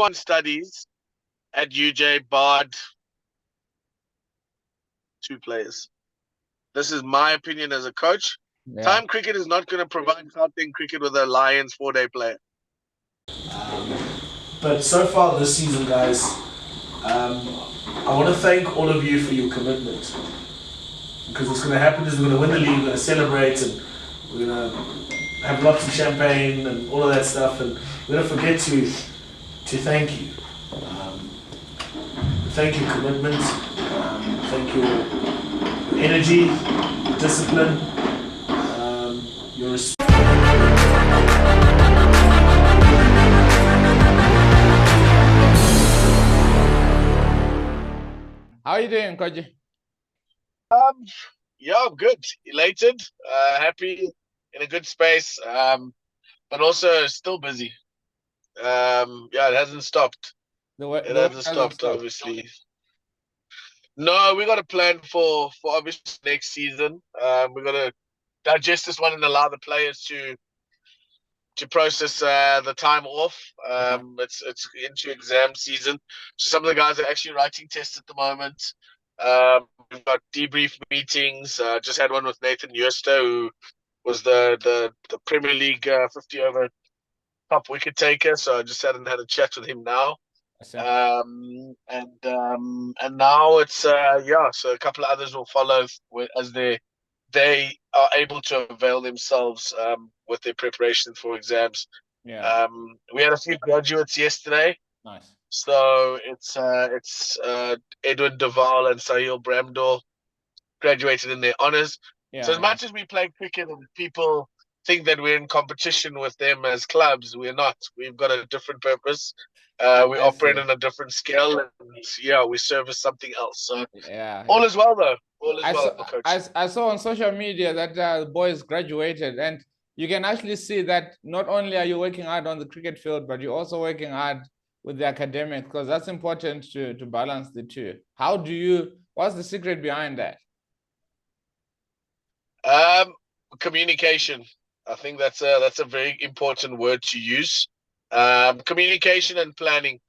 everyone studies at UJ barred 2 players. This is my opinion as a coach. Yeah. Time cricket is not going to provide Gauteng cricket with a Lions 4-day player. But so far this season, guys, I want to thank all of you for your commitment. Because what's going to happen is we're going to win the league, we're going to celebrate, and we're going to have lots of champagne and all of that stuff, and we're going to forget to thank you. Thank your commitment, thank your energy, your discipline, your respect. How are you doing, Koji? Yeah, I'm good. Elated, happy, in a good space, but also still busy. Yeah, it hasn't stopped. It hasn't stopped, obviously. No, we got a plan for obviously next season. We got to digest this one and allow the players to process the time off. It's into exam season, so some of the guys are actually writing tests at the moment. We've got debrief meetings. Just had one with Nathan Yerster, who was the Premier League 50 over top wicket taker. So I just sat and had a chat with him now. And now it's so a couple of others will follow as they are able to avail themselves with their preparation for exams. Yeah. We had a few graduates yesterday. Nice. So it's Edwin Duval and Sahil Bramdor graduated in their honours. Yeah, so as much as we play cricket and people think that we're in competition with them as clubs, we're not. We've got a different purpose. We operate on a different scale, and we service something else. So all is well, though. All is well, Coach. I saw on social media that the boys graduated, and you can actually see that not only are you working hard on the cricket field, but you're also working hard with the academics, because that's important to balance the two. What's the secret behind that? Communication. I think that's a very important word to use. Communication and planning.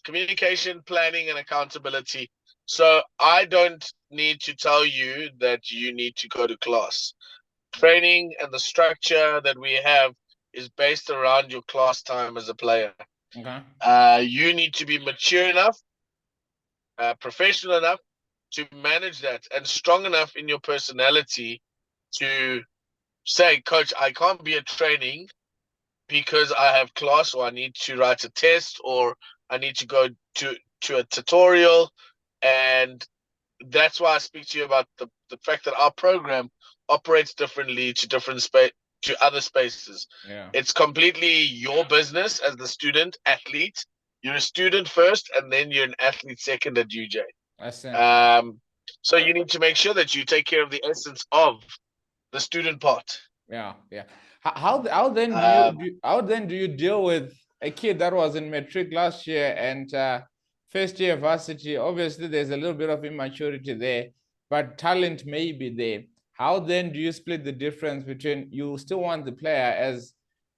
Communication, planning, and accountability. So I don't need to tell you that you need to go to class. Training and the structure that we have is based around your class time as a player. Okay. You need to be mature enough, professional enough to manage that, and strong enough in your personality to say, Coach, I can't be at training because I have class, or I need to write a test, or I need to go to a tutorial. And that's why I speak to you about the fact that our program operates differently to other spaces. Yeah. It's completely your business as the student athlete. You're a student first, and then you're an athlete second at UJ. I see. So you need to make sure that you take care of the essence of the student part. Yeah. How then do you deal with a kid that was in matric last year and first year varsity? Obviously, there's a little bit of immaturity there, but talent may be there. How then do you split the difference between, you still want the player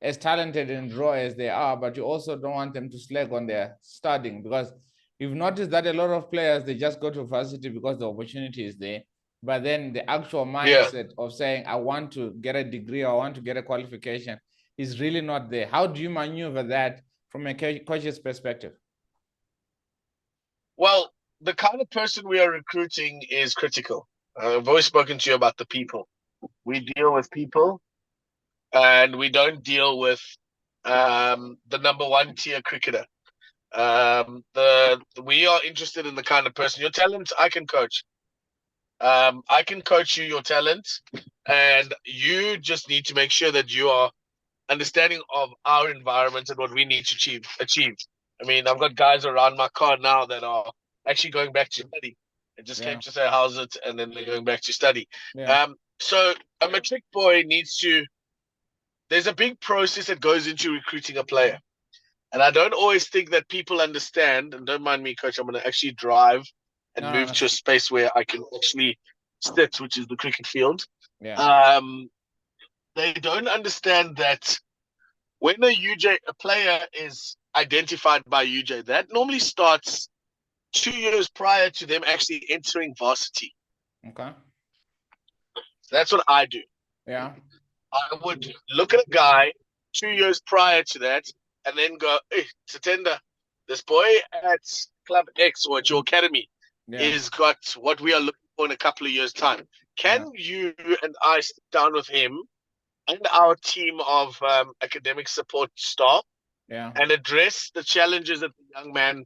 as talented and raw as they are, but you also don't want them to slack on their studying? Because you've noticed that a lot of players, they just go to varsity because the opportunity is there. But then the actual mindset of saying, I want to get a degree, or I want to get a qualification, is really not there. How do you maneuver that from a coach's perspective? Well, the kind of person we are recruiting is critical. I've always spoken to you about the people. We deal with people, and we don't deal with the number one tier cricketer. We are interested in the kind of person. Your talent, I can coach. I can coach you your talent, and you just need to make sure that you are understanding of our environment and what we need to achieve. I mean, I've got guys around my car now that are actually going back to study. It just came to say, how's it? And then they're going back to study. So a matric boy there's a big process that goes into recruiting a player. And I don't always think that people understand, and don't mind me, Coach, I'm going to actually drive and move to a space where I can actually sit, which is the cricket field. They don't understand that when a player is identified by UJ. That normally starts 2 years prior to them actually entering varsity. Okay. That's what I do. Yeah. I would look at a guy 2 years prior to that and then go, hey, Satenda, this boy at Club X or at your academy is got what we are looking for in a couple of years' time. Can you and I sit down with him and our team of academic support staff and address the challenges that the young man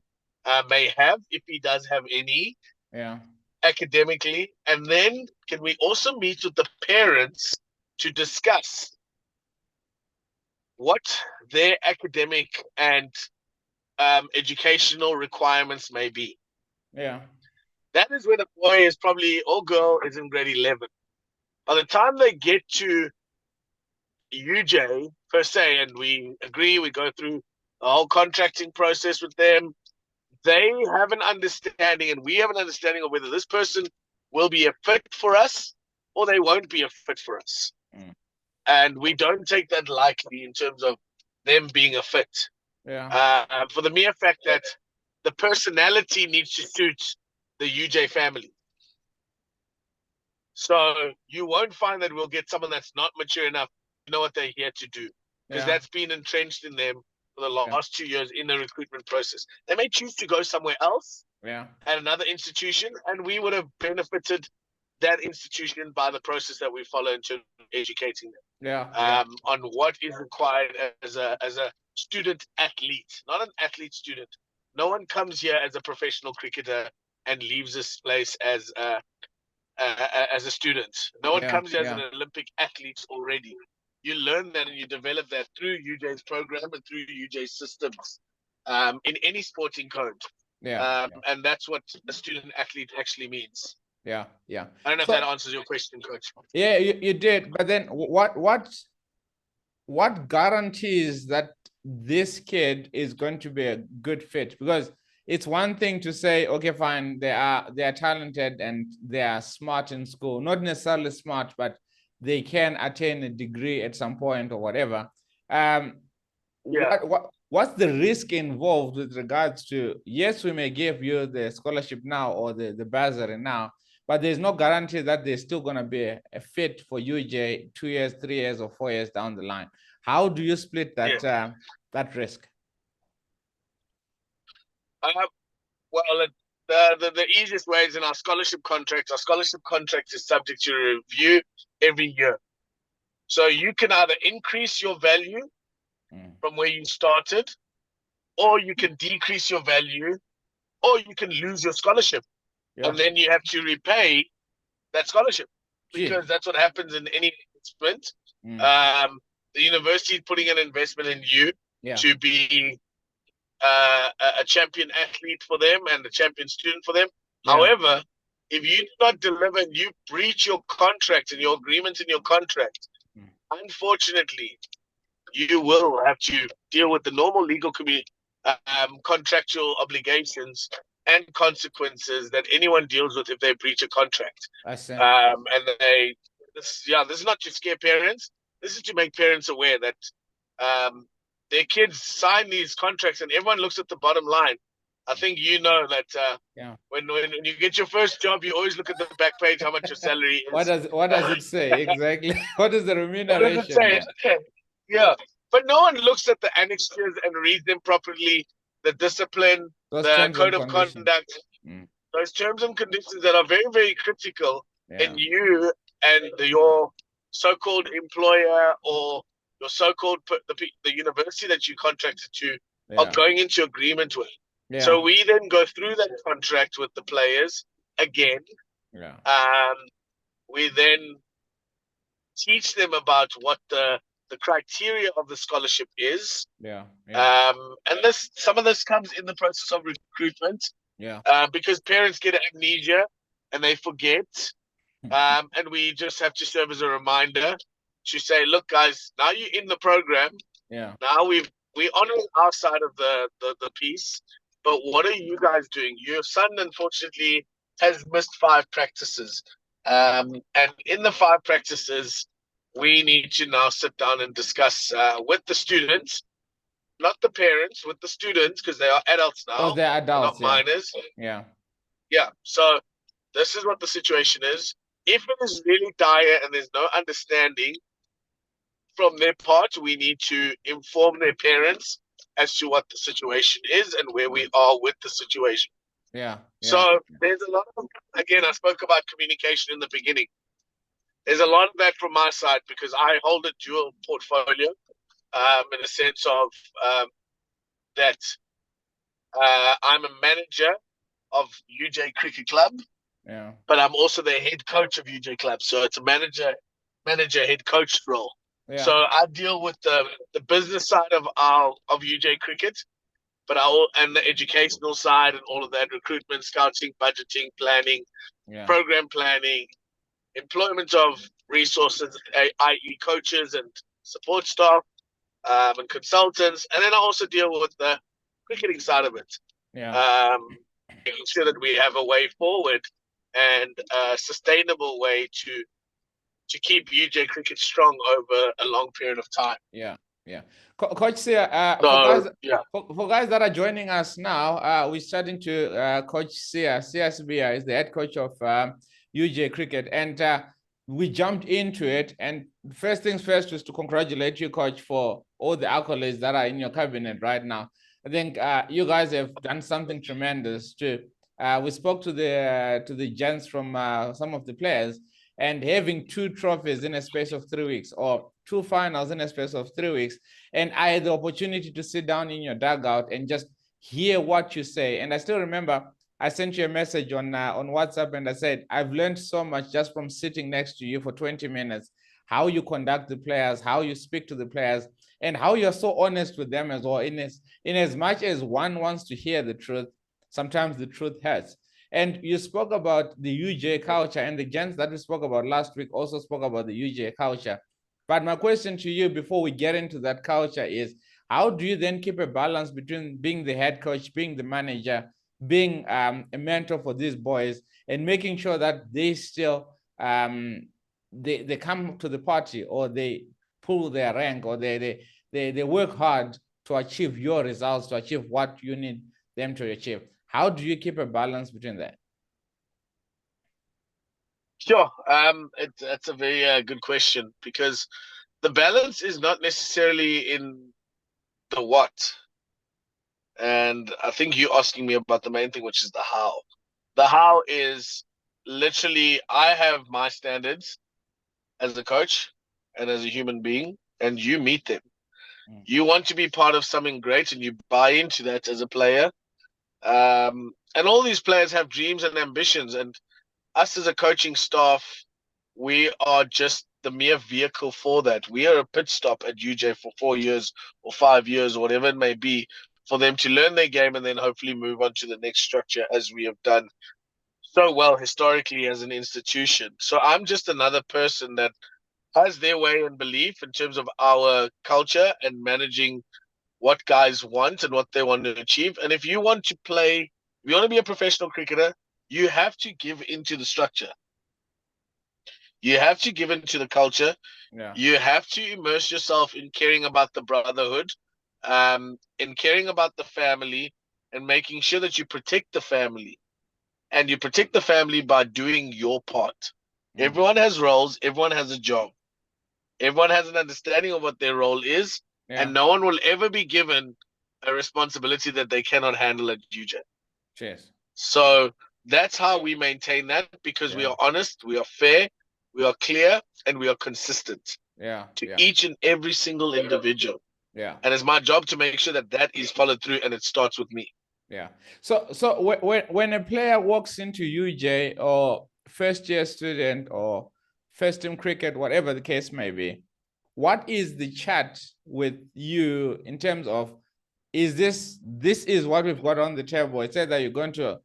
may have, if he does have any, academically? And then can we also meet with the parents to discuss what their academic and educational requirements may be? Yeah. That is when a boy is probably, or girl is in grade 11. By the time they get to UJ, per se, and we agree, we go through the whole contracting process with them, they have an understanding and we have an understanding of whether this person will be a fit for us or they won't be a fit for us. And we don't take that lightly in terms of them being a fit. For the mere fact that the personality needs to suit the UJ family. So you won't find that we'll get someone that's not mature enough to know what they're here to do, because that's been entrenched in them for the last 2 years in the recruitment process. They may choose to go somewhere else at another institution, and we would have benefited that institution by the process that we follow in terms of educating them on what is required as a student athlete, not an athlete student. No one comes here as a professional cricketer and leaves this place as a student. No one comes here as an Olympic athlete already. You learn that and you develop that through UJ's program and through UJ's systems in any sporting code. And that's what a student athlete actually means. Yeah. I don't know if that answers your question, Coach. Yeah, you did. But then what guarantees that this kid is going to be a good fit? Because it's one thing to say, okay, fine, they are talented and they are smart in school, not necessarily smart, but they can attain a degree at some point or whatever. What's the risk involved with regards to, yes, we may give you the scholarship now or the bursary now, but there's no guarantee that they're still going to be a fit for UJ 2 years, 3 years, or 4 years down the line. How do you split that that risk? Well, the easiest way is in our scholarship contract. Our scholarship contract is subject to review every year. So you can either increase your value from where you started, or you can decrease your value, or you can lose your scholarship. And then you have to repay that scholarship, because that's what happens in any investment. The university is putting an investment in you to be a champion athlete for them and a champion student for them. However, if you do not deliver and you breach your contract and your agreements in your contract, unfortunately, you will have to deal with the normal legal contractual obligations and consequences that anyone deals with if they breach a contract. I see. And this is not to scare parents. This is to make parents aware that their kids sign these contracts and everyone looks at the bottom line. I think you know that when you get your first job, you always look at the back page how much your salary is. What does it say exactly? What is the remuneration? What does it say? Yeah, but no one looks at the annexures and reads them properly. The discipline, the code of conduct, those terms and conditions that are very, very critical in you and your so-called employer or your so-called the university that you contracted to are going into agreement with. So we then go through that contract with the players again. We then teach them about what the criteria of the scholarship is. And some of this comes in the process of recruitment. Because parents get amnesia and they forget. And we just have to serve as a reminder to say, look, guys, now you're in the program. Now we honor our side of the piece, but what are you guys doing? Your son, unfortunately, has missed 5 practices. And in the 5 practices, we need to now sit down and discuss with the students not the parents, with the students, because they are adults now. Oh, they're adults, not minors. Yeah. Yeah. So this is what the situation is. If it is really dire and there's no understanding from their part, we need to inform their parents as to what the situation is and where we are with the situation. Yeah. So there's a lot of, again, I spoke about communication in the beginning. There's a lot of that from my side because I hold a dual portfolio in a sense of that I'm a manager of UJ Cricket Club, but I'm also the head coach of UJ Club. So it's a manager, head coach role. Yeah. So I deal with the business side of UJ Cricket, but and the educational side and all of that, recruitment, scouting, budgeting, planning, program planning, employment of resources, i.e. coaches and support staff, and consultants. And then I also deal with the cricketing side of it. Making sure that we have a way forward and a sustainable way to keep UJ cricket strong over a long period of time. Coach Sia, for guys that are joining us now, we're starting to Coach Sia. Sia is the head coach of UJ Cricket, and we jumped into it. And first things first was to congratulate you, Coach, for all the accolades that are in your cabinet right now. I think you guys have done something tremendous too. We spoke to the gents from some of the players, and having 2 trophies in a space of 3 weeks, or 2 finals in a space of 3 weeks. And I had the opportunity to sit down in your dugout and just hear what you say. And I still remember I sent you a message on WhatsApp, and I said, I've learned so much just from sitting next to you for 20 minutes, how you conduct the players, how you speak to the players, and how you're so honest with them as well. In as much as one wants to hear the truth, sometimes the truth hurts. And you spoke about the UJ culture, and the gents that we spoke about last week also spoke about the UJ culture. But my question to you before we get into that culture is, how do you then keep a balance between being the head coach, being the manager, being a mentor for these boys, and making sure that they still they come to the party, or they pull their rank, or they work hard to achieve your results, to achieve what you need them to achieve? How do you keep a balance between that? Sure. That's a very good question, because the balance is not necessarily in the what. And I think you're asking me about the main thing, which is the how. The how is literally, I have my standards as a coach and as a human being, and you meet them. You want to be part of something great, and you buy into that as a player. And all these players have dreams and ambitions, and us as a coaching staff, we are just the mere vehicle for that. We are a pit stop at UJ for 4 years or 5 years or whatever it may be, for them to learn their game and then hopefully move on to the next structure, as we have done so well historically as an institution. So I'm just another person that has their way and belief in terms of our culture and managing what guys want and what they want to achieve. And if you want to play, if you want to be a professional cricketer, you have to give into the structure. You have to give into the culture. You have to immerse yourself in caring about the brotherhood, in caring about the family, and making sure that you protect the family. And you protect the family by doing your part. Everyone has roles. Everyone has a job. Everyone has an understanding of what their role is. And no one will ever be given a responsibility that they cannot handle at UJ. Cheers. So that's how we maintain that, because we are honest, we are fair, we are clear, and we are consistent to each and every single individual. And it's my job to make sure that that is followed through, and it starts with me. So when a player walks into UJ, or first-year student, or first-team cricket, whatever the case may be, what is the chat with you in terms of, is this is what we've got on the table? It says that you're going to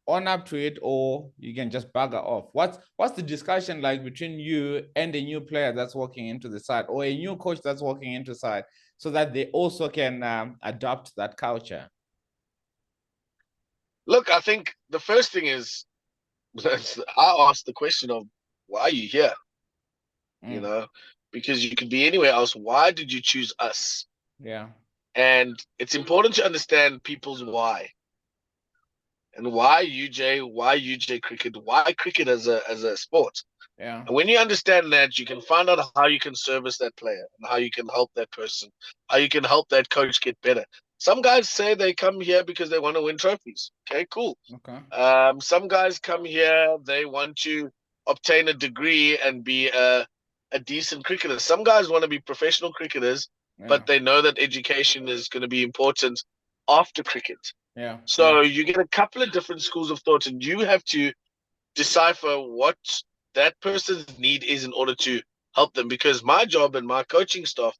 own up to it, or you can just bugger off. What's the discussion like between you and a new player that's walking into the side, or a new coach that's walking into the side, so that they also can adopt that culture? Look, I think the first thing is, I asked the question of, why are you here? You know, because you could be anywhere else. Why did you choose us? And it's important to understand people's why. And why UJ cricket, why cricket as a sport. Yeah. And when you understand that, you can find out how you can service that player and how you can help that person, how you can help that coach get better. Some guys say they come here because they want to win trophies. Okay, cool. Okay. Some guys come here, they want to obtain a degree and be a decent cricketer. Some guys want to be professional cricketers, but they know that education is going to be important after cricket. Yeah. So you get a couple of different schools of thought, and you have to decipher what that person's need is in order to help them. Because my job and my coaching staff's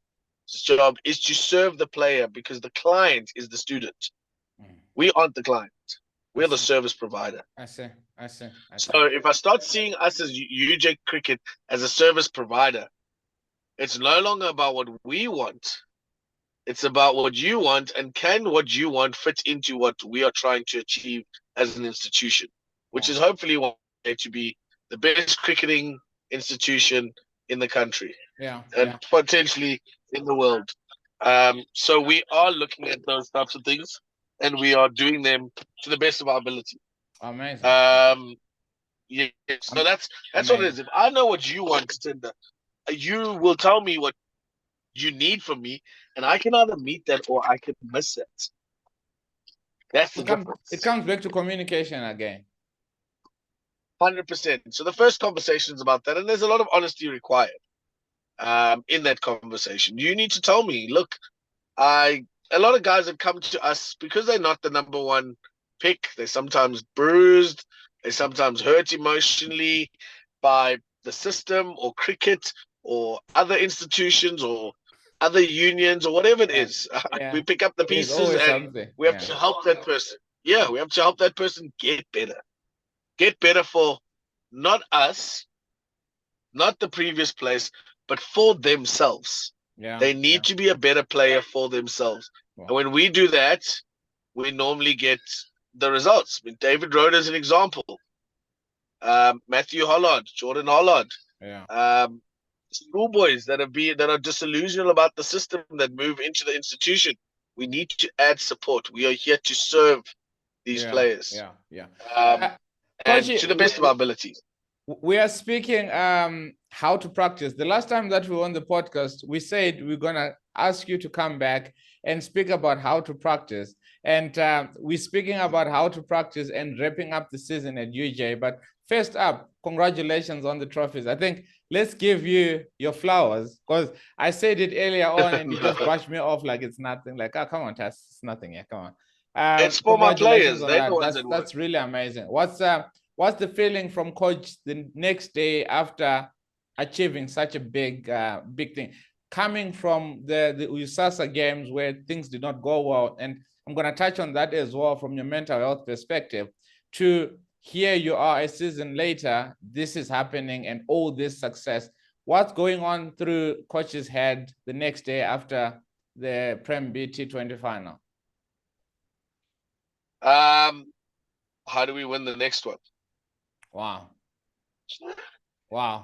job is to serve the player, because the client is the student. We aren't the client. We're the service provider. I see. So if I start seeing us as UJ Cricket as a service provider, it's no longer about what we want. It's about what you want, and can what you want fit into what we are trying to achieve as an institution, which is hopefully one day to be the best cricketing institution in the country, and potentially in the world. So we are looking at those types of things, and we are doing them to the best of our ability. Amazing. Yeah. So that's amazing. What it is. If I know what you want, Tinder, you will tell me what you need from me, and I can either meet that or I can miss it. That's the difference. It comes back to communication again. 100%. So the first conversation is about that, and there's a lot of honesty required in that conversation. You need to tell me, look, a lot of guys have come to us because they're not the number one pick. They're sometimes bruised. They're sometimes hurt emotionally by the system or cricket or other institutions or other unions or whatever it is. We pick up the pieces and we have to help that person. Yeah, we have to help that person get better. Get better for not us, not the previous place, but for themselves. They need to be a better player for themselves. And when we do that, we normally get the results. I mean, David Rhoda is an example. Matthew Hollard, Jordan Hollard. Schoolboys that are disillusional about the system that move into the institution. We need to add support. We are here to serve these players. And to the best of our abilities. We are speaking how to practice. The last time that we were on the podcast, we said we're gonna ask you to come back and speak about how to practice. And we're speaking about how to practice and wrapping up the season at UJ. But first up, congratulations on the trophies. I think let's give you your flowers, because I said it earlier on and you just brushed me off like it's nothing. Like, oh, come on, Tess, it's nothing. Yeah, come on. It's for my players. That's really amazing. What's the feeling from coach the next day after achieving such a big thing, coming from the USASA games where things did not go well? And I'm going to touch on that as well from your mental health perspective. To here you are a season later, this is happening and all this success. What's going on through coach's head the next day after the Prem B T20 final? How do we win the next one? Wow.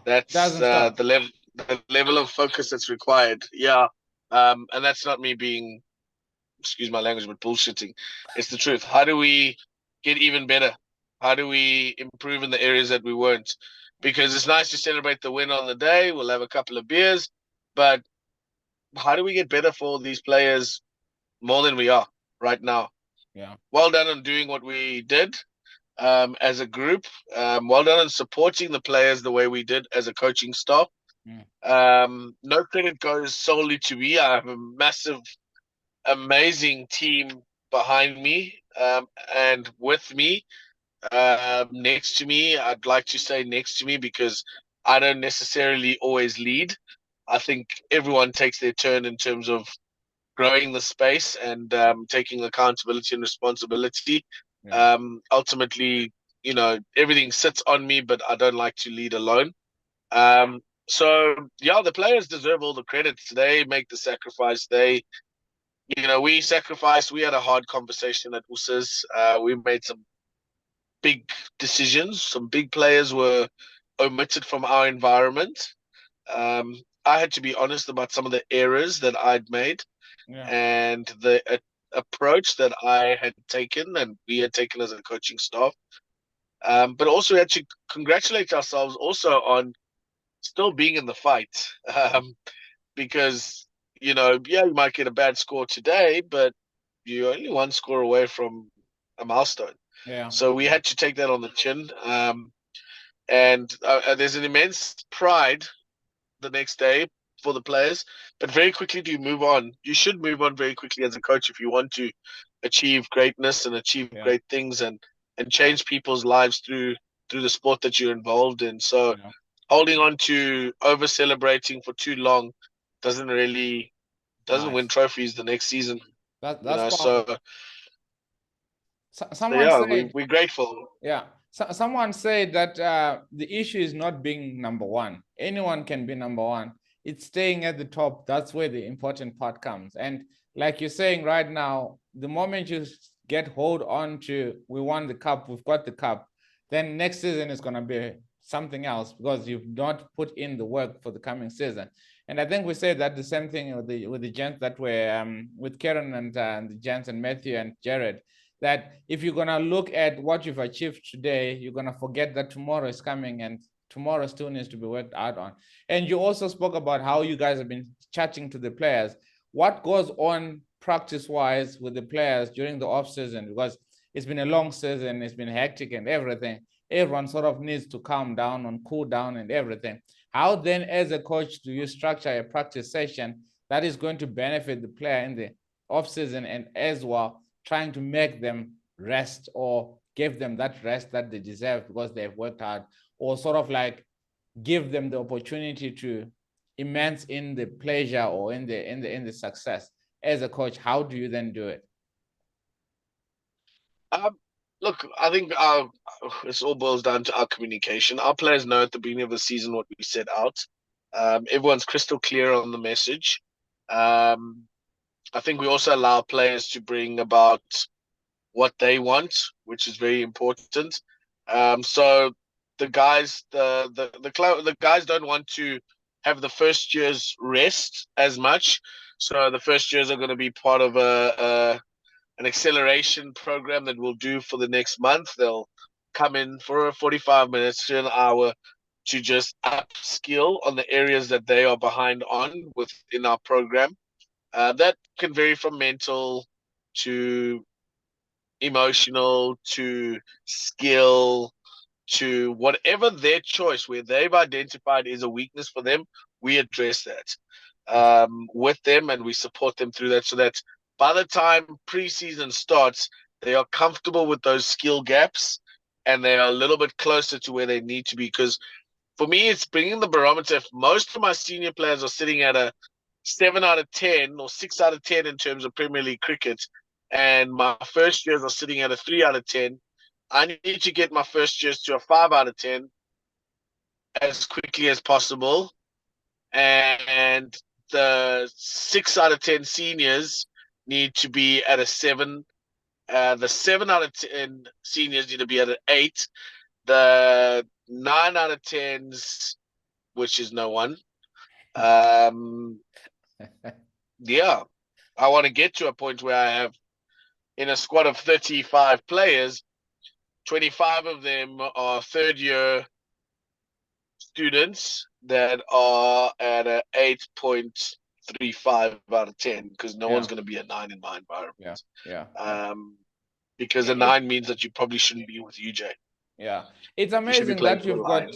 That's the level of focus that's required. Yeah. And that's not me being, excuse my language, but bullshitting. It's the truth. How do we get even better? How do we improve in the areas that we weren't? Because it's nice to celebrate the win on the day. We'll have a couple of beers, but how do we get better for these players more than we are right now? Yeah. Well done on doing what we did as a group. Well done on supporting the players the way we did as a coaching staff. No credit goes solely to me. I have a massive, amazing team behind me and with me. Next to me, I'd like to say next to me, because I don't necessarily always lead. I think everyone takes their turn in terms of growing the space and taking accountability and responsibility. Ultimately, everything sits on me, but I don't like to lead alone. So yeah, the players deserve all the credit. They make the sacrifice. We sacrificed. We had a hard conversation at USAS. We made some big decisions. Some big players were omitted from our environment. I had to be honest about some of the errors that I'd made. and the approach that I had taken and we had taken as a coaching staff. But also we had to congratulate ourselves also on still being in the fight. Because, you might get a bad score today, but you're only one score away from a milestone. Yeah. So we had to take that on the chin. And there's an immense pride the next day for the players, but very quickly do you move on. You should move on very quickly as a coach if you want to achieve greatness and achieve great things and change people's lives through the sport that you're involved in. So holding on to over celebrating for too long doesn't win trophies the next season. That's so someone said we're grateful. Yeah. So, someone said that the issue is not being number one. Anyone can be number one. It's staying at the top. That's where the important part comes. And like you're saying right now, the moment you get hold on to, we won the cup, we've got the cup, then next season is going to be something else because you've not put in the work for the coming season. And I think we said that the same thing with the gents that were with Karen and the gents and Matthew and Jared, that if you're going to look at what you've achieved today, you're going to forget that tomorrow is coming and tomorrow still needs to be worked out on. And you also spoke about how you guys have been chatting to the players. What goes on practice-wise with the players during the off-season? Because it's been a long season, it's been hectic and everything. Everyone sort of needs to calm down and cool down and everything. How then, as a coach, do you structure a practice session that is going to benefit the player in the off-season and as well trying to make them rest or give them that rest that they deserve because they've worked hard, or sort of like give them the opportunity to immerse in the pleasure or in the success? As a coach, how do you then do it? Look, I think this all boils down to our communication. Our players know at the beginning of the season what we set out. Everyone's crystal clear on the message. I think we also allow players to bring about what they want, which is very important. So the guys, the guys don't want to have the first year's rest as much. So the first years are going to be part of an acceleration program that we'll do for the next month. They'll come in for 45 minutes to an hour to just upskill on the areas that they are behind on within our program. That can vary from mental to emotional to skill to whatever their choice, where they've identified is a weakness for them. We address that with them and we support them through that so that by the time preseason starts, they are comfortable with those skill gaps and they are a little bit closer to where they need to be. Because for me, it's bringing the barometer. If most of my senior players are sitting at a 7 out of 10 or 6 out of 10 in terms of Premier League cricket, and my first years are sitting at a 3 out of 10, I need to get my first years to a 5 out of 10 as quickly as possible. And the 6 out of 10 seniors need to be at a 7. The 7 out of 10 seniors need to be at an 8. The 9 out of 10s, which is no one. Yeah, I want to get to a point where I have, in a squad of 35 players, 25 of them are third-year students that are at an 8.35 out of 10, because no one's going to be a 9 in my environment. Because a 9 means that you probably shouldn't be with UJ. Yeah, it's amazing that you've got.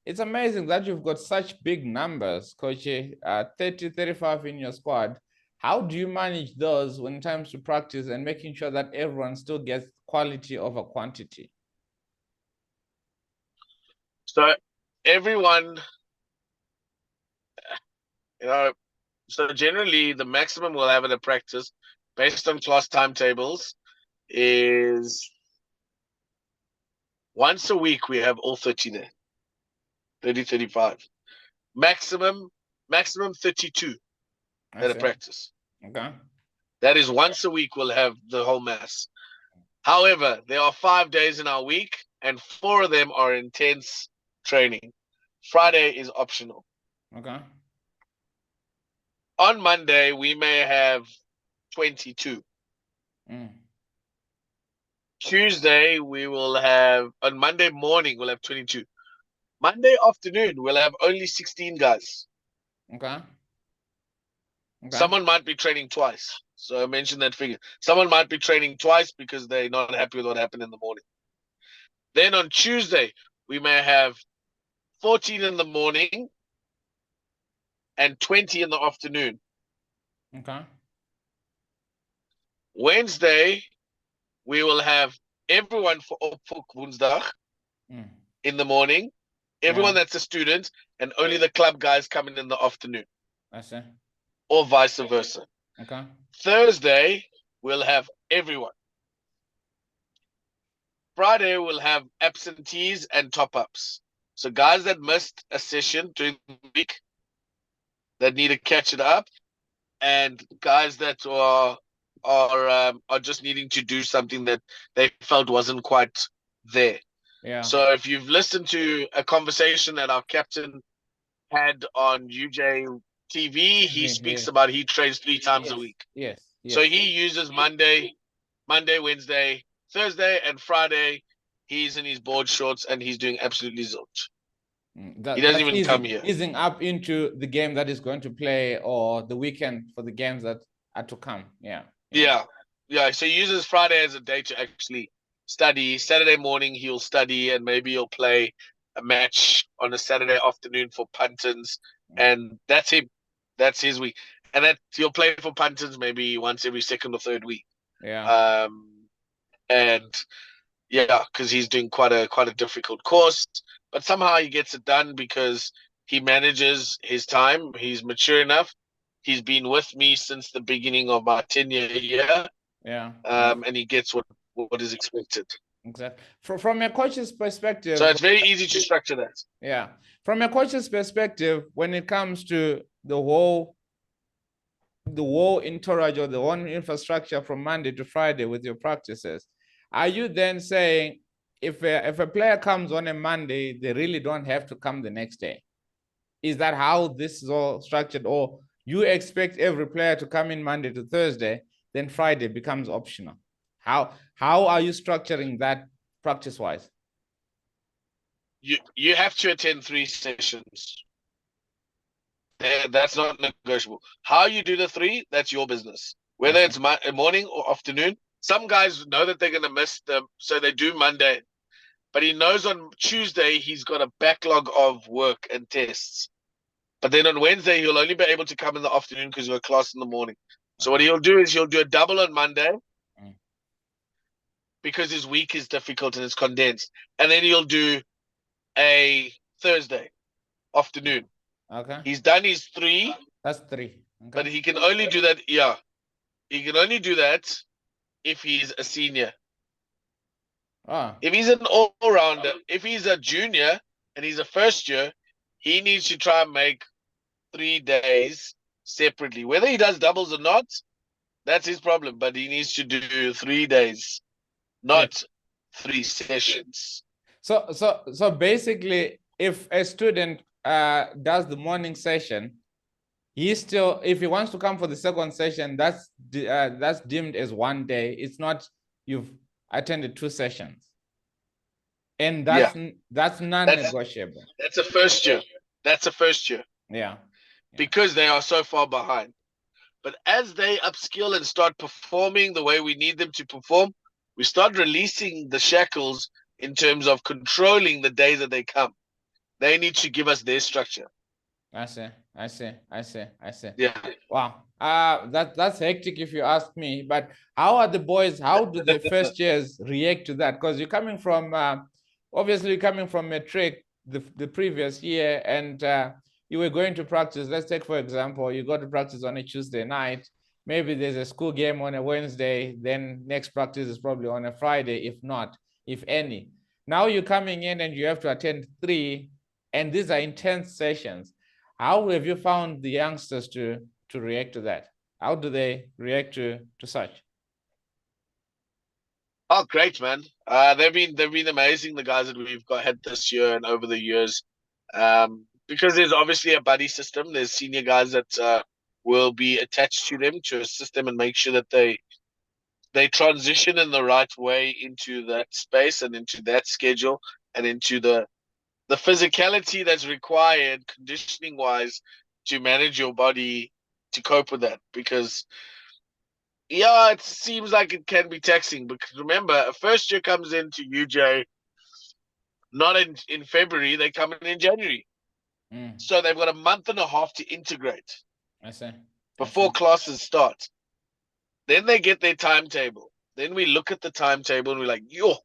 It's amazing that you've got such big numbers, Coach. 30, 35 in your squad. How do you manage those when it comes to practice and making sure that everyone still gets quality over quantity? So everyone, so generally the maximum we'll have at a practice based on class timetables is once a week we have all 30 there. 30, 35. Maximum 32 at a practice. Okay. That is once a week we'll have the whole mass. However, there are 5 days in our week and 4 of them are intense training. Friday is optional. Okay. on Monday, we may have 22. Tuesday, we will have, on Monday morning, we'll have 22. Monday afternoon, we'll have only 16 guys. Okay. Someone might be training twice. So I mentioned that figure. Someone might be training twice because they're not happy with what happened in the morning. Then on Tuesday, we may have 14 in the morning and 20 in the afternoon. Okay. Wednesday, we will have everyone for Woensdag in the morning. Everyone that's a student, and only the club guys coming in the afternoon. I see. Or vice versa. Okay. Thursday, we'll have everyone. Friday, we'll have absentees and top-ups. So guys that missed a session during the week that need to catch it up, and guys that are just needing to do something that they felt wasn't quite there. Yeah. So if you've listened to a conversation that our captain had on UJ TV, he speaks about he trains 3 times a week. Yes. So he uses Monday, Wednesday, Thursday, and Friday. He's in his board shorts and he's doing absolutely zilch. He doesn't even come here. Easing up into the game that is going to play or the weekend for the games that are to come. Yeah. So he uses Friday as a day to actually study. Saturday morning he'll study and maybe he'll play a match on a Saturday afternoon for punters, and that's him. That's his week, and that he'll play for punters maybe once every second or third week. Yeah. Because he's doing quite a difficult course, but somehow he gets it done because he manages his time. He's mature enough. He's been with me since the beginning of my tenure here. Yeah. And he gets what is expected. Exactly. From a coach's perspective. So it's very easy to structure that. Yeah. From a coach's perspective, when it comes to the whole entourage or the whole infrastructure from Monday to Friday with your practices, are you then saying if a player comes on a Monday, they really don't have to come the next day? Is that how this is all structured? Or you expect every player to come in Monday to Thursday, then Friday becomes optional? How are you structuring that practice-wise? You have to attend 3 sessions. That's not negotiable. How you do the 3, that's your business. Whether it's morning or afternoon. Some guys know that they're going to miss them, so they do Monday. But he knows on Tuesday he's got a backlog of work and tests. But then on Wednesday, he'll only be able to come in the afternoon because he's got class in the morning. So what he'll do is he'll do a double on Monday because his week is difficult and it's condensed. And then he'll do a Thursday afternoon. Okay. He's done his 3. That's 3. Okay. But he can only do that, he can only do that if he's a senior. If he's an all-rounder, if he's a junior and he's a first year, he needs to try and make 3 days separately. Whether he does doubles or not, that's his problem. But he needs to do 3 days, not 3 sessions. So basically, if a student does the morning session, he still, if he wants to come for the second session, that's deemed as 1 day. It's not you've attended 2 sessions. And that's non-negotiable. That's a first year. That's a first year. Yeah. Because they are so far behind. But as they upskill and start performing the way we need them to perform, we start releasing the shackles in terms of controlling the day that they come. They need to give us their structure. I see. Yeah. Wow. That's hectic if you ask me. But how do the first years react to that? Because you're coming from obviously you're coming from matric the previous year, and you were going to practice. Let's take, for example, you go to practice on a Tuesday night. Maybe there's a school game on a Wednesday, then next practice is probably on a Friday, if any. Now you're coming in and you have to attend 3, and these are intense sessions. How have you found the youngsters to react to that? How do they react to such? Oh, great, man. They've been amazing, the guys that we've had this year and over the years. Because there's obviously a buddy system. There's senior guys that will be attached to them to assist them and make sure that they transition in the right way into that space and into that schedule and into the physicality that's required conditioning wise to manage your body to cope with that. Because yeah, it seems like it can be taxing, because remember, a first year comes into UJ not in February, they come in January. So they've got a month and a half to integrate. I see. Before classes start. Then they get their timetable. Then we look at the timetable and we're like, yo,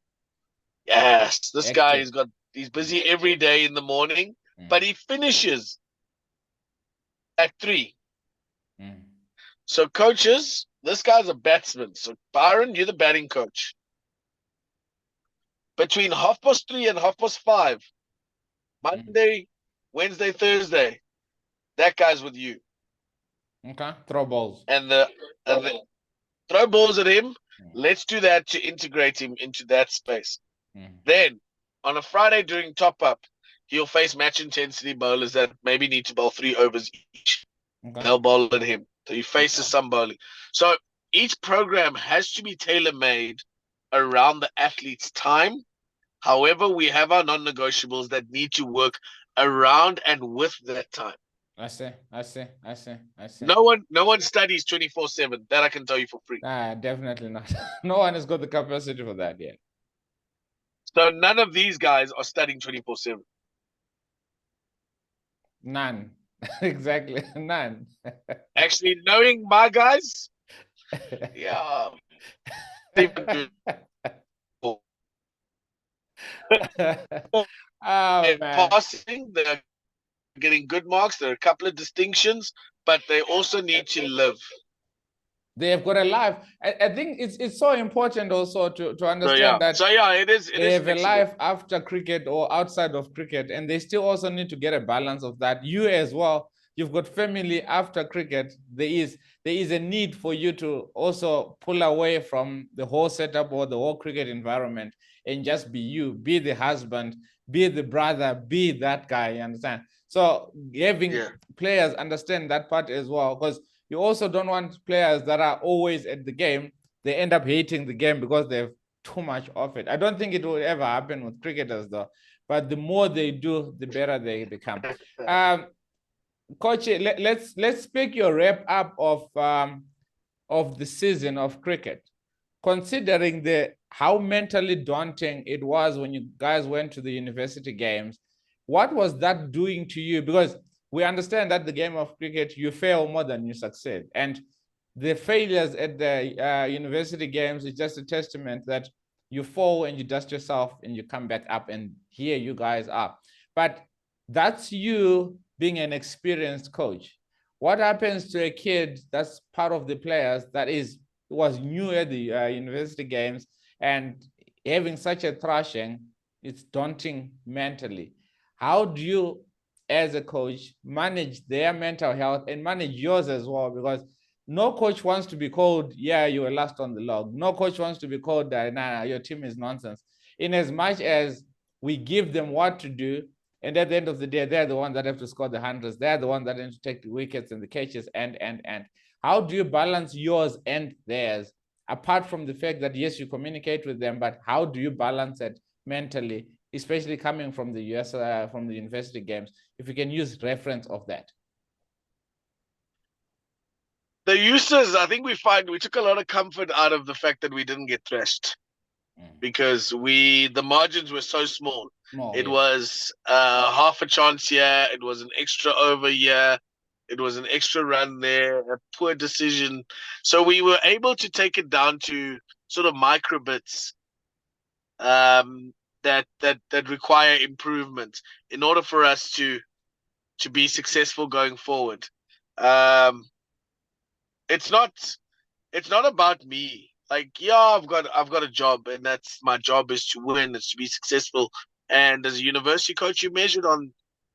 yes, this guy he's busy every day in the morning, but he finishes at 3. So coaches, this guy's a batsman. So Byron, you're the batting coach. Between 3:30 and 5:30, Monday, Wednesday, Thursday, that guy's with you. Okay, throw balls. And the throw balls at him. Let's do that to integrate him into that space. Then, on a Friday during top-up, he'll face match intensity bowlers that maybe need to bowl 3 overs each. They'll bowl at him. So he faces some bowling. So each program has to be tailor-made around the athlete's time. However, we have our non-negotiables that need to work around and with that time. I see. No one studies 24/7. That I can tell you for free. Definitely not. No one has got the capacity for that yet. So none of these guys are studying 24/7. None. Exactly. None. Actually, knowing my guys, yeah. They're passing, they're getting good marks, there are a couple of distinctions, but they also need to live. They have got a life. I think it's so important also to understand that. So yeah, it is. They have a life after cricket or outside of cricket, and they still also need to get a balance of that. You as well, you've got family after cricket. There is a need for you to also pull away from the whole setup or the whole cricket environment and just be you, be the husband, be the brother, be that guy. You understand? So having players understand that part as well, because you also don't want players that are always at the game. They end up hating the game because they've too much of it. I don't think it will ever happen with cricketers though, but the more they do, the better they become. Coach, let's pick your wrap up of the season of cricket, considering how mentally daunting it was when you guys went to the university games. What was that doing to you? Because we understand that the game of cricket, you fail more than you succeed. And the failures at the university games is just a testament that you fall and you dust yourself and you come back up, and here you guys are. But that's you being an experienced coach. What happens to a kid that's part of the players that was new at the university games and having such a thrashing? It's daunting mentally. How do you, as a coach, manage their mental health and manage yours as well? Because no coach wants to be called, yeah, you were last on the log. No coach wants to be called, nah, your team is nonsense. In as much as we give them what to do, and at the end of the day, they're the ones that have to score the hundreds. They're the ones that have to take the wickets and the catches and. How do you balance yours and theirs? Apart from the fact that, yes, you communicate with them, but how do you balance it mentally, especially coming from the US, from the university games, if you can use reference of that? The uses, I think we took a lot of comfort out of the fact that we didn't get thrashed, because the margins were so small. It was half a chance here, it was an extra over here, it was an extra run there, a poor decision. So we were able to take it down to sort of micro bits that require improvement in order for us to be successful going forward. It's not about me. Like, yeah, I've got a job, and that's my job is to win, is to be successful. And as a university coach, you measured on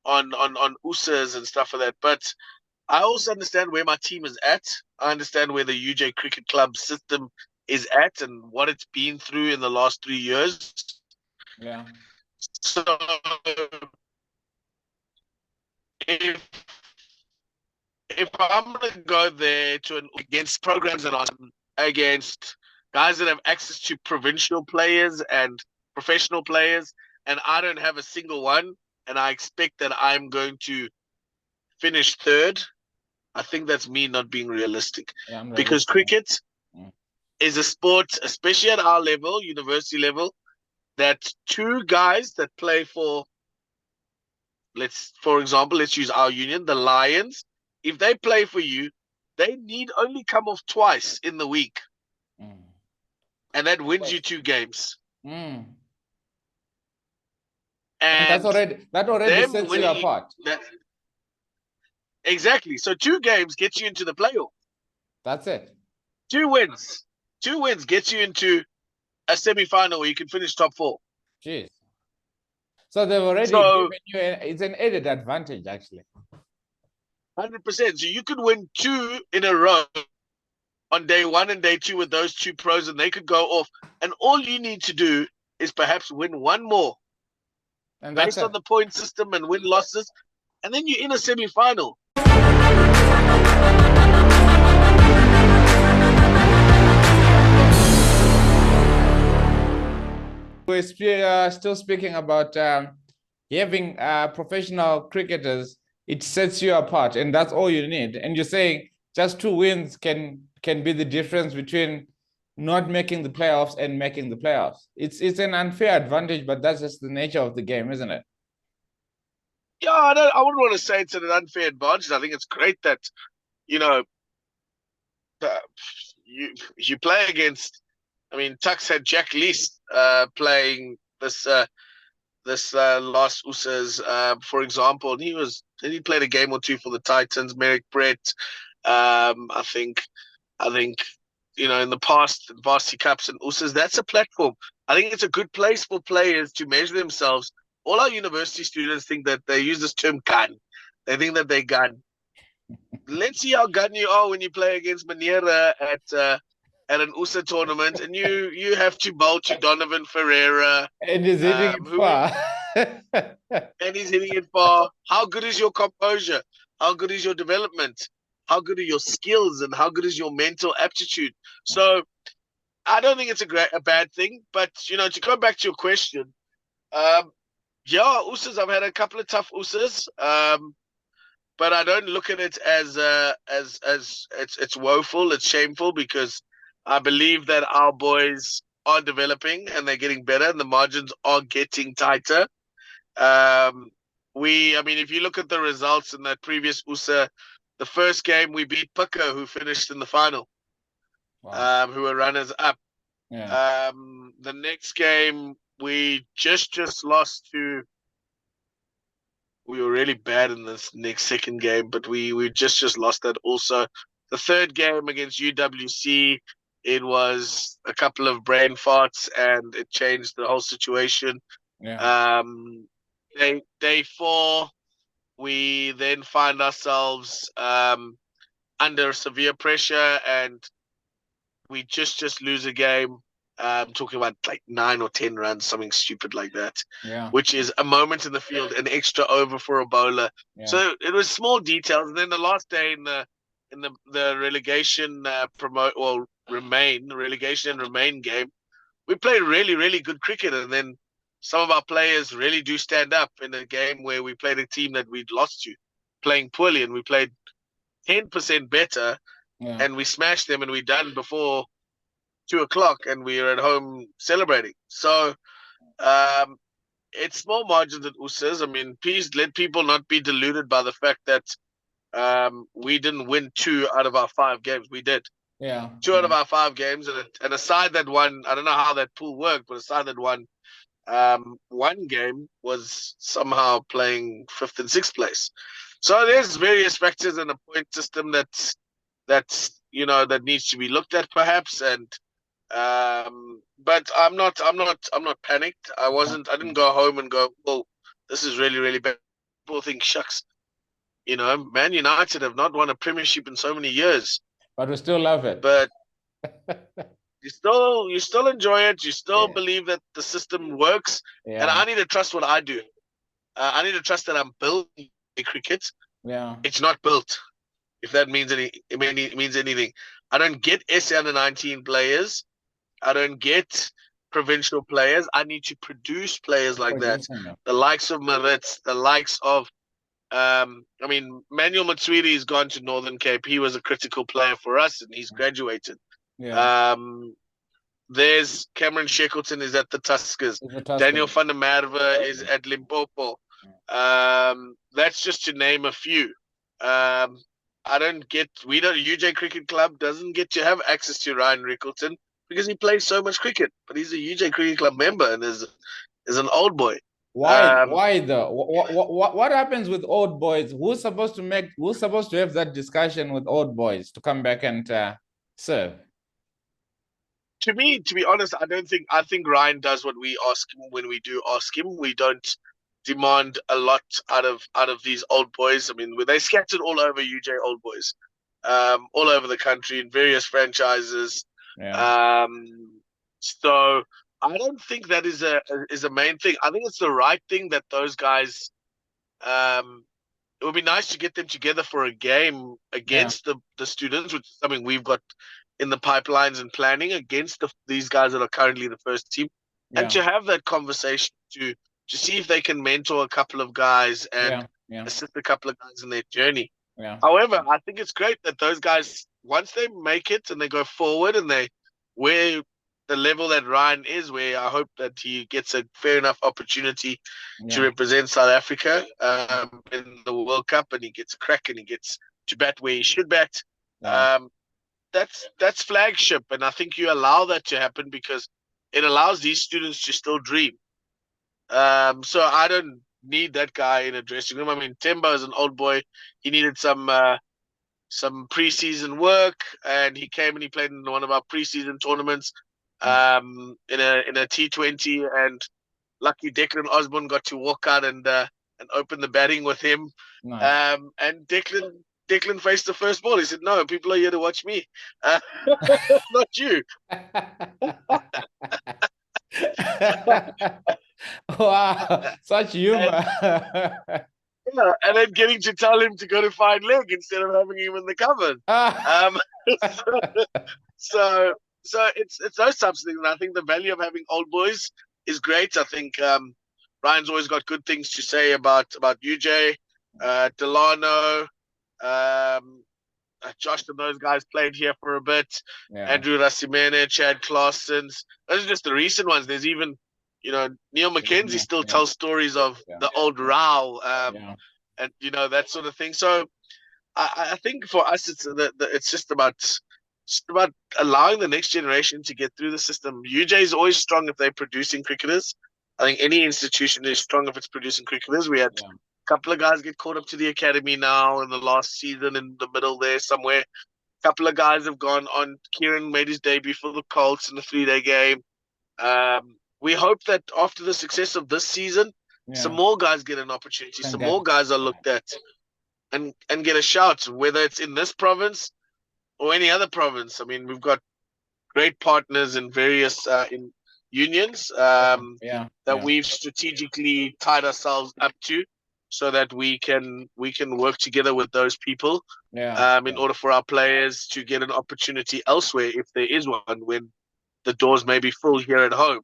USAs and stuff like that. But I also understand where my team is at. I understand where the UJ Cricket Club system is at and what it's been through in the last 3 years. Yeah. So if if I'm gonna go there against programs that are against guys that have access to provincial players and professional players, and I don't have a single one, and I expect that I'm going to finish third, I think that's me not being realistic. Yeah, because cricket is a sport, especially at our level, university level, that two guys that play for, for example, let's use our union, the Lions. If they play for you, they need only come off twice in the week. And that wins you 2 games. And that already sets you apart. Exactly. So 2 games gets you into the playoff. That's it. 2 wins. 2 wins gets you into a semi-final where you can finish top 4. Jeez. So they've already given you, it's an added advantage, actually. 100%. So you could win 2 in a row on day 1 and day 2 with those 2 pros, and they could go off. And all you need to do is perhaps win 1 more. And based on the point system and win losses, and then you're in a semi-final. We're still speaking about having professional cricketers. It sets you apart, and that's all you need. And you're saying just 2 wins can be the difference between not making the playoffs and making the playoffs. It's an unfair advantage, but that's just the nature of the game, isn't it? Yeah, I wouldn't want to say it's an unfair advantage. I think it's great that, you know, you play against. I mean, Tux had Jack Least playing this last USA's, for example, and he played a game or 2 for the Titans. Merrick Brett, I think, you know, in the past, Varsity Cups and USA's, that's a platform. I think it's a good place for players to measure themselves. All our university students think that they use this term gun. They think that they gun. Let's see how gun you are when you play against Manera at an USA tournament, and you have to bowl to Donovan Ferreira. And he's hitting it far. And he's hitting it far. How good is your composure? How good is your development? How good are your skills? And how good is your mental aptitude? So I don't think it's a bad thing. But, you know, to go back to your question, yeah, USAs, I've had a couple of tough USAs. But I don't look at it as it's woeful, it's shameful, because I believe that our boys are developing and they're getting better and the margins are getting tighter. I mean, if you look at the results in that previous USA, the first game we beat Pico, who finished in the final, who were runners up. Yeah. The next game we just lost to. We were really bad in this second game, but we just lost that also. The third game against UWC, it was a couple of brain farts and it changed the whole situation. Yeah. Day 4, we then find ourselves under severe pressure and we just lose a game. Talking about like 9 or 10 runs, something stupid like that. Yeah. Which is a moment in the field, an extra over for a bowler. Yeah. So it was small details. And then the last day in the relegation relegation and remain game, we played really, really good cricket. And then some of our players really do stand up in a game where we played a team that we'd lost to, playing poorly, and we played 10% better, and we smashed them, and we done before 2:00, and we are at home celebrating. So it's small margins at USAs. I mean, please let people not be deluded by the fact that we didn't win 2 out of our 5 games. We did. Yeah. 2 out of our 5 games, and a side that won, I don't know how that pool worked, but a side that won 1 game was somehow playing 5th and 6th place. So there's various factors in the point system that's you know, that needs to be looked at perhaps. And but I'm not panicked. I didn't go home and go, well, this is really, really bad. People think, shucks, you know, Man United have not won a premiership in so many years. But we still love it. But you still enjoy it. You still believe that the system works. Yeah. And I need to trust what I do. I need to trust that I'm building cricket. Yeah. It's not built. if that means means anything. I don't get SA under-19 players. I don't get provincial players. I need to produce players like that. The likes of Maritz, the likes of Manuel Matswiri has gone to Northern Cape. He was a critical player for us, and he's graduated. Yeah. There's Cameron Shackleton is at the Tuskers. Daniel van der Merwe is at Limpopo. That's just to name a few. UJ Cricket Club doesn't get to have access to Ryan Rickleton because he plays so much cricket, but he's a UJ Cricket Club member and is an old boy. Why though? What happens with old boys? Who's supposed to have that discussion with old boys to come back and serve? To me, to be honest, I think Ryan does what we ask him when we do ask him. We don't demand a lot out of these old boys. I mean, they're scattered all over UJ old boys, all over the country in various franchises. Yeah. So I don't think that is a main thing. I think it's the right thing that those guys. It would be nice to get them together for a game against the students, which is something we've got in the pipelines and planning against these guys that are currently the first team, and to have that conversation to see if they can mentor a couple of guys and assist a couple of guys in their journey. However, I think it's great that those guys, once they make it and they go forward and where the level that Ryan is, where I hope that he gets a fair enough opportunity to represent South Africa in the World Cup, and he gets a crack and he gets to bat where he should bat. That's flagship, and I think you allow that to happen because it allows these students to still dream. So I don't need that guy in a dressing room. I mean, Temba is an old boy. He needed some preseason work, and he came and he played in one of our preseason tournaments in a T20, and lucky Declan Osborne got to walk out and open the batting with him. Nice. And Declan faced the first ball. He said, "No, people are here to watch me, not you." Wow, such humor. And then getting to tell him to go to fine leg instead of having him in the cupboard. So it's those types of things, and I think the value of having old boys is great. I think Ryan's always got good things to say about UJ, Delano, Josh and those guys played here for a bit. Andrew Rasimene, Chad Claessens. Those are just the recent ones. There's even, Neil McKenzie still tells stories of the old Rao, and that sort of thing. So I think for us, it's just about allowing the next generation to get through the system. UJ is always strong if they're producing cricketers. I think any institution is strong if it's producing cricketers. We had a couple of guys get caught up to the academy now in the last season, in the middle there somewhere. A couple of guys have gone on. Kieran made his debut for the Colts in the 3-day game. We hope that after the success of this season, some more guys get an opportunity. Some more guys are looked at and get a shout, whether it's in this province or any other province. I mean, we've got great partners in various in unions that we've strategically tied ourselves up to, so that we can work together with those people in order for our players to get an opportunity elsewhere, if there is one, when the doors may be full here at home,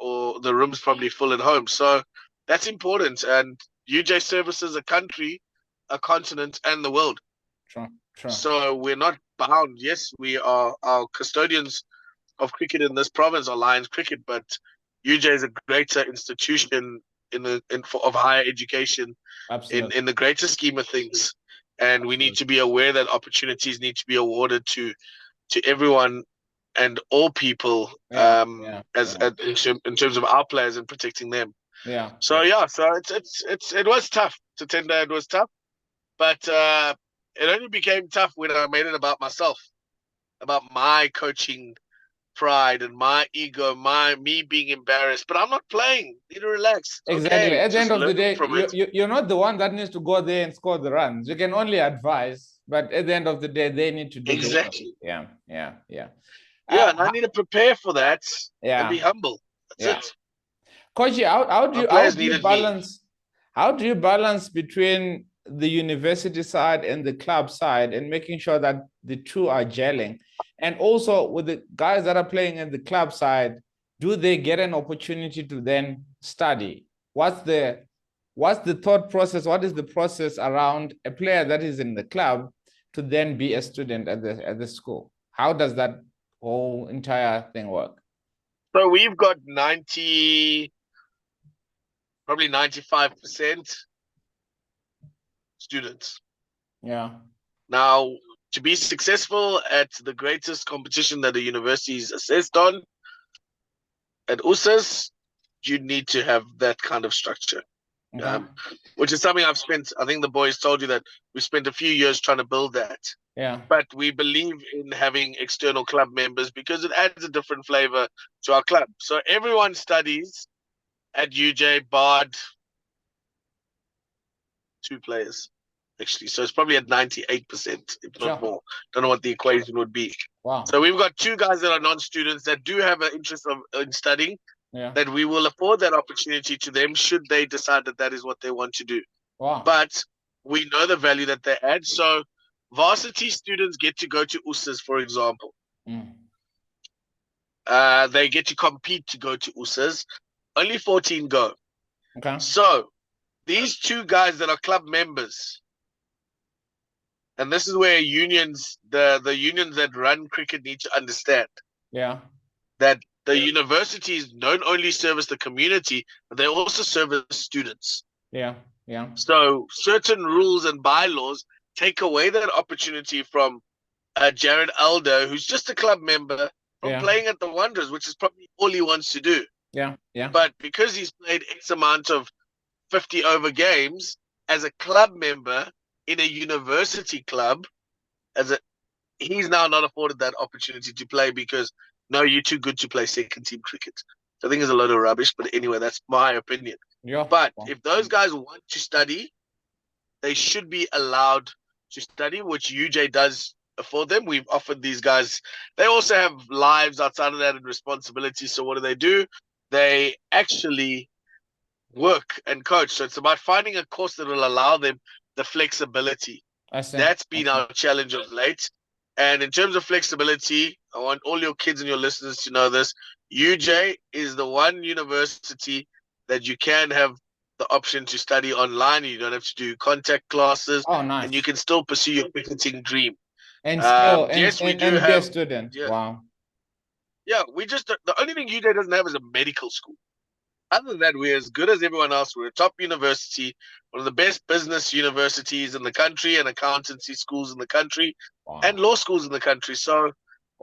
or the room's probably full at home. So that's important. And UJ services a country, a continent, and the world. Sure. So we're not bound. Yes, we are our custodians of cricket in this province, are Lions Cricket, but UJ is a greater institution of higher education in the greater scheme of things, and we need to be aware that opportunities need to be awarded to everyone and all people, in terms of our players and protecting them. So it was tough to tender. It was tough, but it only became tough when I made it about myself, about my coaching pride and my ego, me being embarrassed. But I'm not playing. You need to relax. Exactly. Okay, at the end of the day, you're not the one that needs to go there and score the runs. You can only advise, but at the end of the day, they need to do exactly. Yeah. And I need to prepare for that. And be humble. That's it. Coach, how do you balance between the university side and the club side and making sure that the two are gelling? And also with the guys that are playing in the club side, do they get an opportunity to then study? What's the thought process? What is the process around a player that is in the club to then be a student at the school? How does that whole entire thing work? So we've got probably 95% students. Yeah. Now, to be successful at the greatest competition that the university is assessed on, at USAS, you need to have that kind of structure. Okay. Which is something I've spent, I think the boys told you that we spent a few years trying to build that. Yeah. But we believe in having external club members because it adds a different flavor to our club. So everyone studies at UJ, barred 2 players, actually. So it's probably at 98%, if not more. Don't know what the equation would be. Wow. So we've got 2 guys that are non-students that do have an interest in studying, that we will afford that opportunity to them should they decide that that is what they want to do. Wow. But we know the value that they add. So varsity students get to go to USAS, for example. They get to compete to go to USAS. Only 14 go. Okay. So these 2 guys that are club members, and this is where unions, the unions that run cricket need to understand. Yeah. That the universities don't only service the community, but they also service students. Yeah. Yeah. So certain rules and bylaws take away that opportunity from Jared Aldo, who's just a club member, from playing at the Wanderers, which is probably all he wants to do. Yeah. Yeah. But because he's played X amount of 50 over games as a club member in a university club, he's now not afforded that opportunity to play because, no, you're too good to play second team cricket. So I think it's a load of rubbish, but anyway, that's my opinion. Yeah. But if those guys want to study, they should be allowed to study, which UJ does for them. We've offered these guys, they also have lives outside of that and responsibilities. So what do? They actually work and coach. So it's about finding a course that will allow them the flexibility. That's been our challenge of late. And in terms of flexibility, I want all your kids and your listeners to know this. UJ is the one university that you can have the option to study online. You don't have to do contact classes. Oh, nice. And you can still pursue your cricketing dream. And still, yes, we do have be a student. Yeah. Wow. Yeah, the only thing UJ doesn't have is a medical school. Other than that, we're as good as everyone else. We're a top university, one of the best business universities in the country and accountancy schools in the country and law schools in the country. So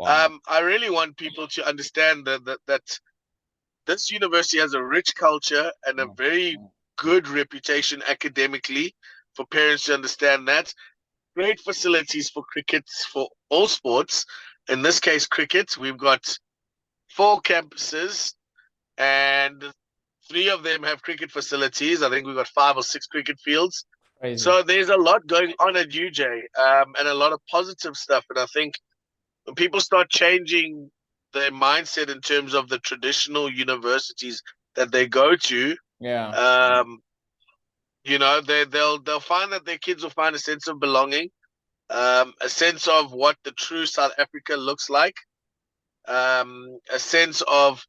I really want people to understand that this university has a rich culture and a very good reputation academically for parents to understand that. Great facilities for cricket, for all sports. In this case, cricket. We've got 4 campuses and 3 of them have cricket facilities. I think we've got 5 or 6 cricket fields. Crazy. So there's a lot going on at UJ and a lot of positive stuff. And I think when people start changing their mindset in terms of the traditional universities that they go to, you know, they'll find that their kids will find a sense of belonging, a sense of what the true South Africa looks like, a sense of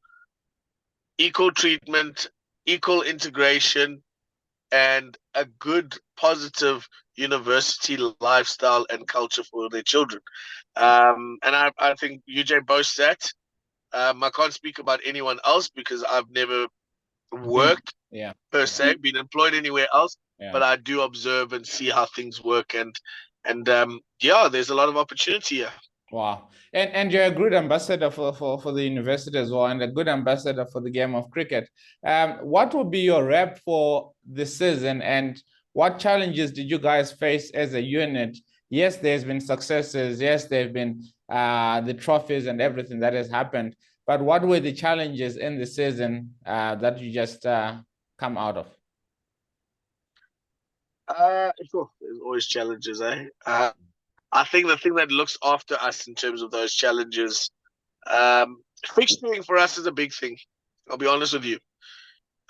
equal treatment, equal integration, and a good, positive university lifestyle and culture for their children. And I think UJ boasts that. I can't speak about anyone else because I've never worked per se, been employed anywhere else, but I do observe and see how things work. And there's a lot of opportunity here. Wow. And you're a good ambassador for the university as well, and a good ambassador for the game of cricket. What would be your rep for the season, and what challenges did you guys face as a unit? Yes, there's been successes. Yes, there have been the trophies and everything that has happened. But what were the challenges in the season that you just come out of? Sure. There's always challenges, eh? I think the thing that looks after us in terms of those challenges, fixturing for us is a big thing. I'll be honest with you.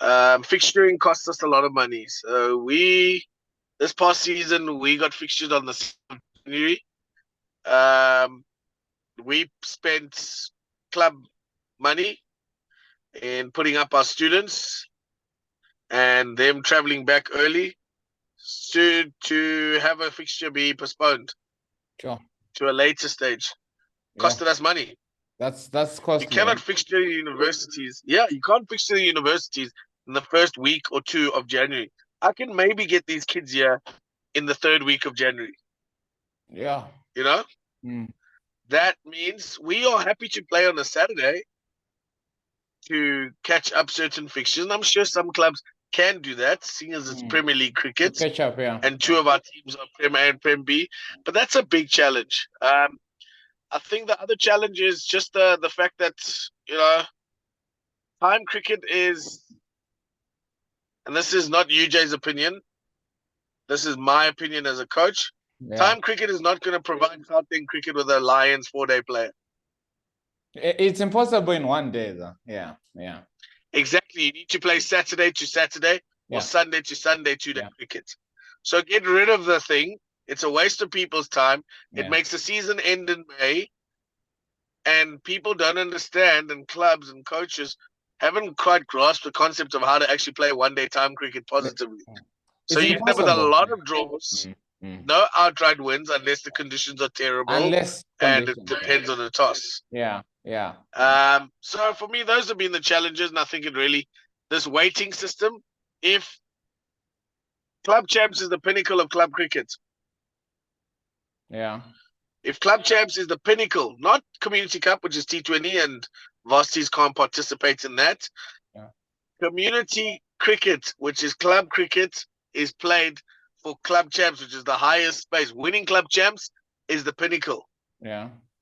Fixturing costs us a lot of money. So we this past season, we got fixtured on the 6th of January. We spent club money in putting up our students and them traveling back early to have a fixture be postponed to a later stage. Costed us money. That's costly. You cannot fixture universities. Yeah, you can't fixture the universities in the first week or two of January. I can maybe get these kids here in the 3rd week of January. Yeah. You know? That means we are happy to play on a Saturday to catch up certain fixtures. And I'm sure some clubs can do that, seeing as it's Premier League cricket. Catch up, yeah. And 2 of our teams are Prem A and Prem B. But that's a big challenge. I think the other challenge is just the fact that, time cricket is, and this is not UJ's opinion, this is my opinion as a coach, time cricket is not going to provide Gauteng cricket with a Lions 4-day player. It's impossible in one day, though. Yeah. Exactly. You need to play Saturday to Saturday or Sunday to Sunday 2-day cricket. So get rid of the thing. It's a waste of people's time. It makes the season end in May. And people don't understand, and clubs and coaches haven't quite grasped the concept of how to actually play one-day time cricket positively. So you end up with a lot of draws, no outright wins unless the conditions are terrible, and it depends on the toss. Yeah. So for me, those have been the challenges, and I think this waiting system, if Club Champs is the pinnacle of club cricket. Yeah. If Club Champs is the pinnacle, not Community Cup, which is T20 and varsities can't participate in that. Yeah. Community cricket, which is club cricket, is played for Club Champs, which is the highest space. Winning Club Champs is the pinnacle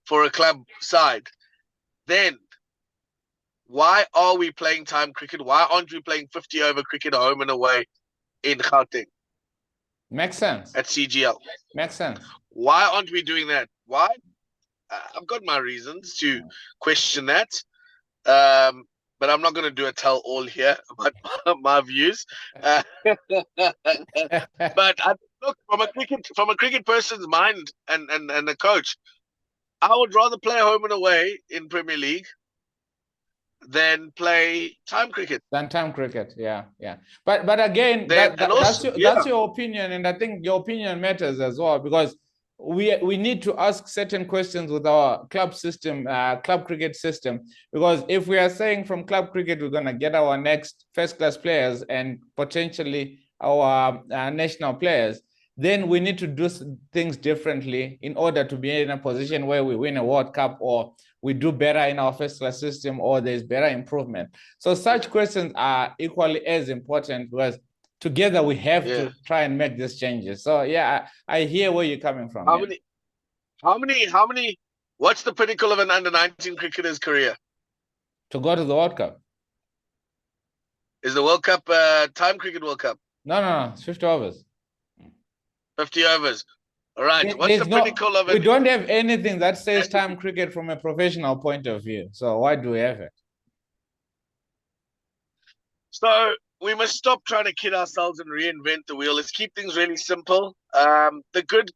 for a club side. Then, why are we playing time cricket? Why aren't we playing 50-over cricket home and away in Gauteng? Makes sense. At CGL. Makes sense. Why aren't we doing that? Why? I've got my reasons to question that. But I'm not going to do a tell-all here about my views. But look, from a cricket person's mind and a coach, I would rather play home and away in Premier League than play time cricket. Yeah. But again, that's your opinion, and I think your opinion matters as well, because we need to ask certain questions with our club system, club cricket system, because if we are saying from club cricket we're going to get our next first-class players and potentially our national players, then we need to do things differently in order to be in a position where we win a World Cup, or we do better in our first-class system, or there's better improvement. So such questions are equally as important, because together we have to try and make these changes. So I hear where you're coming from. How many, what's the pinnacle of an under-19 cricketer's career? To go to the World Cup. Is the World Cup time cricket World Cup? No, it's 50 overs. 50 overs. All right. What's the pinnacle of it? We don't have anything that says time cricket from a professional point of view. So why do we have it? So we must stop trying to kid ourselves and reinvent the wheel. Let's keep things really simple. The good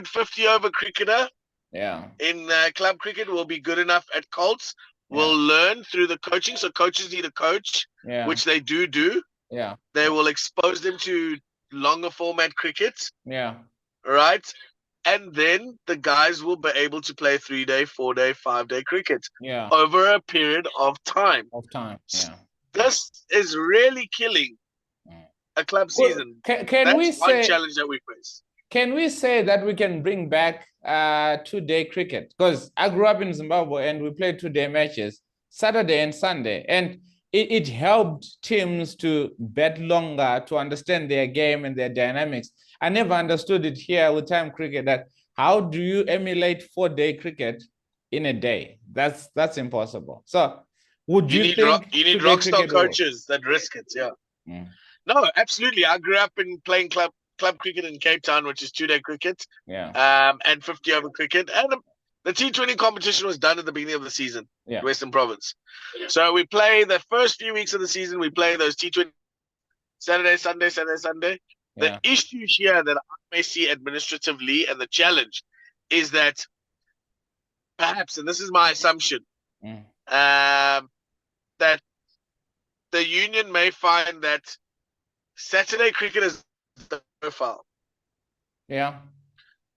50-over cricketer in club cricket will be good enough at Colts. Will learn through the coaching. So coaches need a coach, which they do. Yeah. They will expose them to longer format cricket. Yeah. Right. And then the guys will be able to play 3-day, 4-day, 5-day cricket over a period of time. Yeah. This is really killing a club season. Can we say one challenge that we face? Can we say that we can bring back 2-day cricket? Because I grew up in Zimbabwe and we played 2-day matches, Saturday and Sunday, and it helped teams to bet longer, to understand their game and their dynamics. I never understood it here with time cricket, that how do you emulate 4-day cricket in a day? That's impossible. So would you think you need rock star coaches that risk it? No, absolutely. I grew up in playing club cricket in Cape Town, which is 2-day cricket, and 50-over cricket, and the T20 competition was done at the beginning of the season, Western Province. So we play the first few weeks of the season. We play those T20 Saturday, Sunday. The issue here that I may see administratively and the challenge is that perhaps, and this is my assumption, that the union may find that Saturday cricket is the profile. Yeah.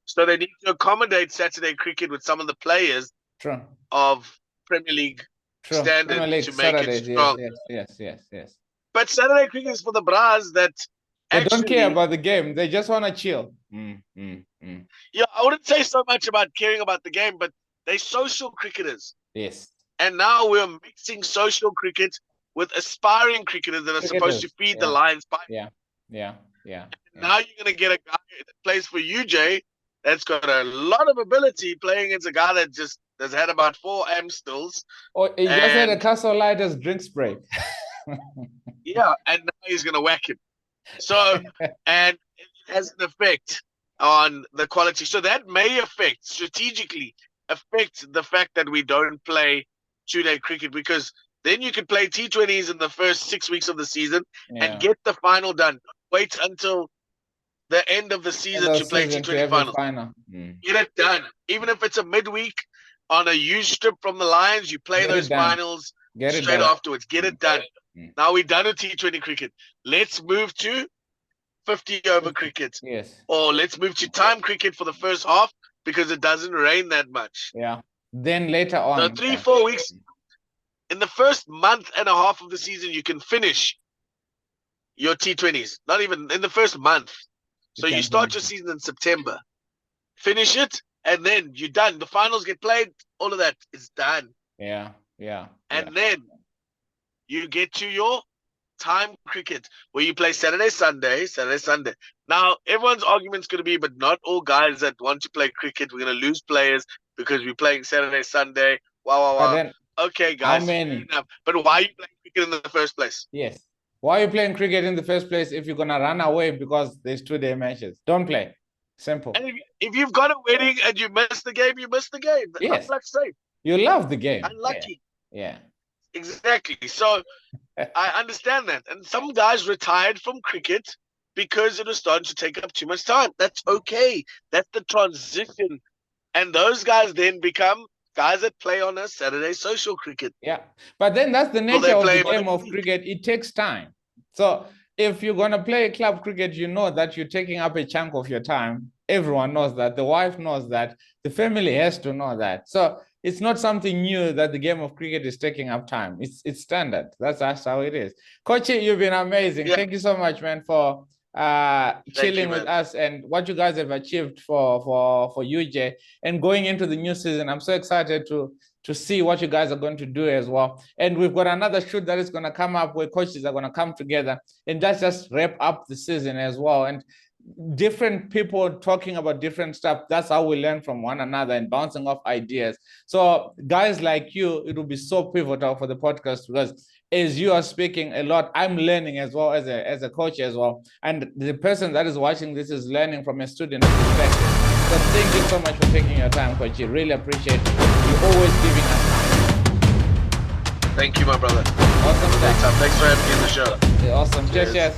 So they need to accommodate Saturday cricket with some of the players of Premier League standard to make Saturdays, it strong. Yes. But Saturday cricket is for the bras that they don't care about the game. They just want to chill. Yeah, I wouldn't say so much about caring about the game, but they're social cricketers. Yes. And now we're mixing social cricket with aspiring cricketers that are supposed to feed the Lions pipe. Yeah. Now you're going to get a guy that plays for UJ that's got a lot of ability playing against a guy that just has had about 4 Amstels. Oh, he just had a Castle Lighters drink spray. Yeah, and now he's going to whack him. So, and it has an effect on the quality. So that may strategically affect the fact that we don't play 2-day cricket, because then you could play T20s in the first 6 weeks of the season and get the final done. Wait until the end of the season to play T20 finals. Get it done. Even if it's a midweek on a huge strip from the Lions, you play those finals straight afterwards. Get it done. Now we're done with T20 cricket. Let's move to 50-over cricket. Yes. Or let's move to time cricket for the first half because it doesn't rain that much. Yeah. Then later on. So 3-4 weeks. In the first month and a half of the season, you can finish your T20s. Not even in the first month. So you start your season in September. Finish it, and then you're done. The finals get played. All of that is done. Yeah. And then you get to your time cricket where you play Saturday, Sunday. Now, everyone's argument's going to be, but not all guys that want to play cricket, we're going to lose players because we're playing Saturday, Sunday. Wow. Okay, guys. How many? But why are you playing cricket in the first place? Yes. Why are you playing cricket in the first place if you're going to run away because there's 2-day matches? Don't play. Simple. And if you've got a wedding and you miss the game, you miss the game. Yes. Unlucky safe. You love the game. Unlucky. Yeah. Exactly. So I understand that. And some guys retired from cricket because it was starting to take up too much time. That's okay. That's the transition. And those guys then become guys that play on a Saturday social cricket. Yeah. But then that's the nature of the game of cricket. It takes time. So if you're going to play club cricket, you know that you're taking up a chunk of your time. Everyone knows that. The wife knows that. The family has to know that. So it's not something new that the game of cricket is taking up time. It's standard. That's how it is. Kochi, you've been amazing. Yeah. Thank you so much, man, for chilling with us and what you guys have achieved for UJ and going into the new season. I'm so excited to see what you guys are going to do as well. And we've got another shoot that is going to come up where coaches are going to come together and that's just wrap up the season as well. And different people talking about different stuff. That's how we learn from one another and bouncing off ideas. So guys like you, it will be so pivotal for the podcast because as you are speaking a lot, I'm learning as well as a coach as well. And the person that is watching this is learning from a student perspective. So thank you so much for taking your time, Coach. I really appreciate it. You're always giving us time. Thank you, my brother. Awesome. Thanks for having me in the show. Awesome. Cheers.